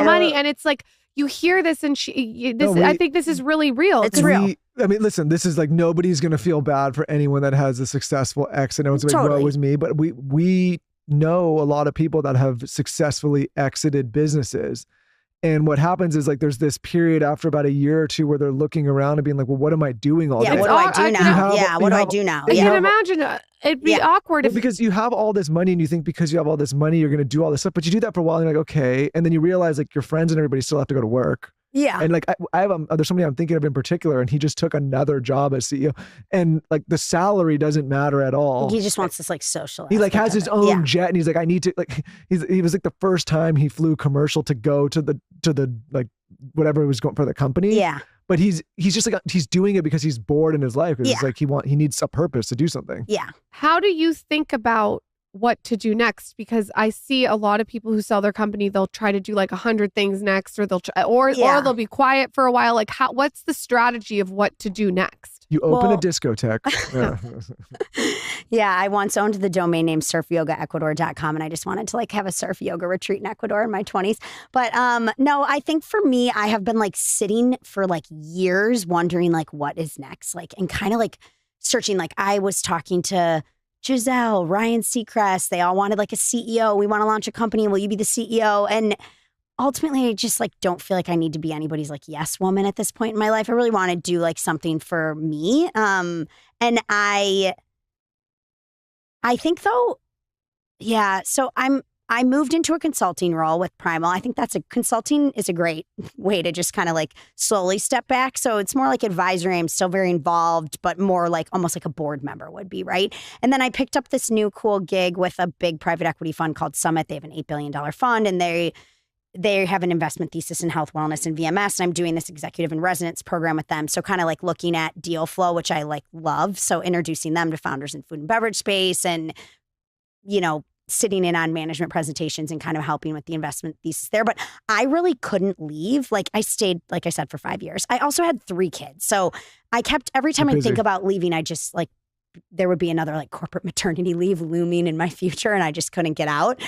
money. And it's like, you hear this and I think this is really real. It's real. I mean, listen, this is like, nobody's going to feel bad for anyone that has a successful exit. No one's going to be, woe was me. But we know a lot of people that have successfully exited businesses. And what happens is like, there's this period after about a year or two where they're looking around and being like, well, what am I doing all day? What do I do now? What do I do now? I can imagine it'd be awkward because you have all this money and you think because you have all this money, you're going to do all this stuff, but you do that for a while and you're like, okay. And then you realize like your friends and everybody still have to go to work. Yeah. And like, I have, there's somebody I'm thinking of in particular, and he just took another job as CEO, and like the salary doesn't matter at all. He just wants this like social. He like has his own jet, and he's like, I need to like, he was like the first time he flew commercial to go to the like whatever was going for the company. Yeah. But he's just like, he's doing it because he's bored in his life. Because it's like he needs a purpose to do something. Yeah. How do you think about what to do next? Because I see a lot of people who sell their company, they'll try to do like 100 things next, or or they'll be quiet for a while. Like, what's the strategy of what to do next? You open a discotheque. Yeah, I once owned the domain name surfyogaecuador.com, and I just wanted to like have a surf yoga retreat in Ecuador in my 20s. But no, I think for me, I have been like sitting for like years wondering like what is next, like, and kind of like searching. Like, I was talking to Giselle, Ryan Seacrest, they all wanted like a CEO. We want to launch a company. Will you be the CEO? And ultimately, I just like don't feel like I need to be anybody's like yes woman at this point in my life. I really want to do like something for me. And I think though, yeah. So I moved into a consulting role with Primal. I think consulting is a great way to just kind of like slowly step back. So it's more like advisory. I'm still very involved, but more like almost like a board member would be, right? And then I picked up this new cool gig with a big private equity fund called Summit. They have an $8 billion fund, and they have an investment thesis in health, wellness, and VMS. And I'm doing this executive in residence program with them. So kind of like looking at deal flow, which I like love. So introducing them to founders in food and beverage space, and, you know, sitting in on management presentations and kind of helping with the investment thesis there. But I really couldn't leave. Like, I stayed, like I said, for 5 years. I also had 3 kids. So I kept, every time I think about leaving, I just like, there would be another like corporate maternity leave looming in my future, and I just couldn't get out.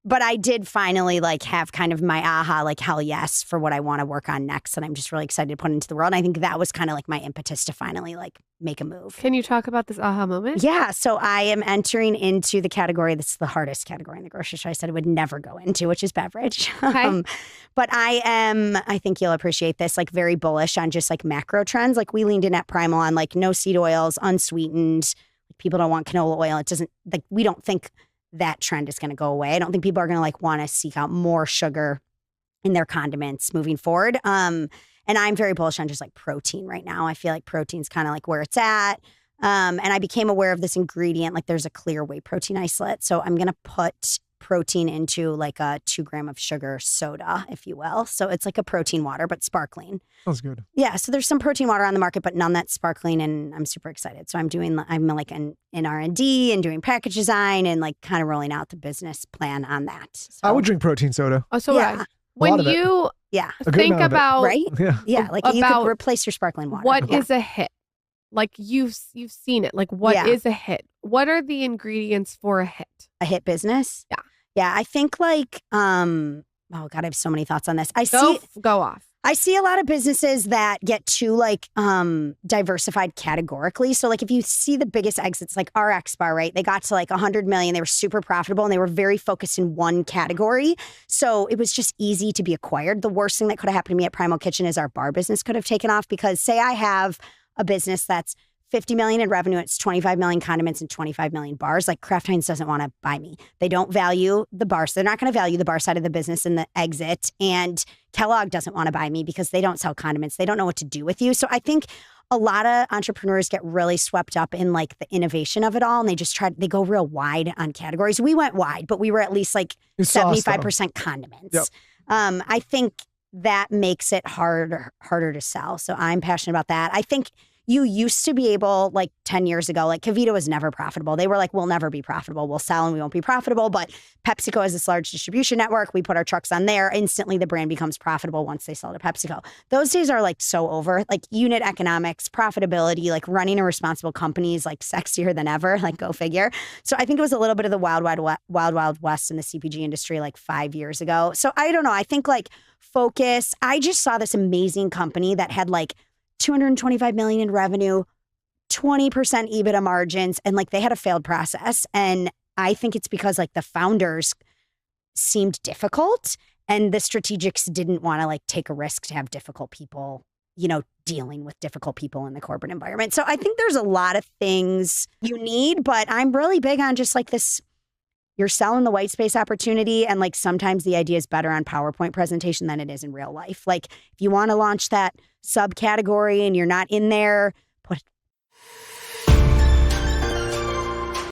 But I did finally like have kind of my aha, like hell yes, for what I want to work on next. And I'm just really excited to put into the world. And I think that was kind of like my impetus to finally like make a move. Can you talk about this aha moment? Yeah. So I am entering into the category that's the hardest category in the grocery store I said I would never go into, which is beverage. Okay. But I think you'll appreciate this, like very bullish on just like macro trends. Like we leaned in at Primal on like no seed oils, unsweetened. People don't want canola oil. It doesn't, like, we don't think that trend is going to go away. I don't think people are going to like want to seek out more sugar in their condiments moving forward. And I'm very bullish on just like protein right now. I feel like protein's kind of like where it's at. And I became aware of this ingredient, like there's a clear whey protein isolate. So I'm going to put protein into like a 2 gram of sugar soda, if you will. So it's like a protein water, but sparkling. Sounds good. Yeah. So there's some protein water on the market, but none that's sparkling. And I'm super excited. So I'm like in R&D and doing package design and like kind of rolling out the business plan on that. So, I would drink protein soda. Oh, so yeah. When you think about, right? Yeah. Like you could replace your sparkling water. What is a hit? Like you've seen it. Like what is a hit? What are the ingredients for a hit? A hit business? Yeah. Yeah. I think like, oh God, I have so many thoughts on this. Go off. I see a lot of businesses that get too like diversified categorically. So like if you see the biggest exits, like RX Bar, right? They got to like 100 million. They were super profitable and they were very focused in one category. So it was just easy to be acquired. The worst thing that could have happened to me at Primal Kitchen is our bar business could have taken off, because say I have a business that's 50 million in revenue, it's 25 million condiments and 25 million bars. Like Kraft Heinz doesn't want to buy me. They don't value the bar. So they're not going to value the bar side of the business in the exit. And Kellogg doesn't want to buy me because they don't sell condiments. They don't know what to do with you. So I think a lot of entrepreneurs get really swept up in like the innovation of it all. And they go real wide on categories. We went wide, but we were at least like 75% condiments. Yep. I think that makes it harder to sell. So I'm passionate about that. I think you used to be able, like 10 years ago, like KeVita was never profitable. They were like, we'll never be profitable. We'll sell and we won't be profitable. But PepsiCo has this large distribution network. We put our trucks on there. Instantly, the brand becomes profitable once they sell to PepsiCo. Those days are like so over. Like unit economics, profitability, like running a responsible company is like sexier than ever. Like go figure. So I think it was a little bit of the wild west in the CPG industry like 5 years ago. So I don't know. I think like focus. I just saw this amazing company that had like $225 million in revenue, 20% EBITDA margins, and like they had a failed process. And I think it's because like the founders seemed difficult and the strategics didn't want to like take a risk to have difficult people, you know, dealing with difficult people in the corporate environment. So I think there's a lot of things you need, but I'm really big on just like this, you're selling the white space opportunity. And like sometimes the idea is better on PowerPoint presentation than it is in real life. Like if you want to launch that subcategory and you're not in there,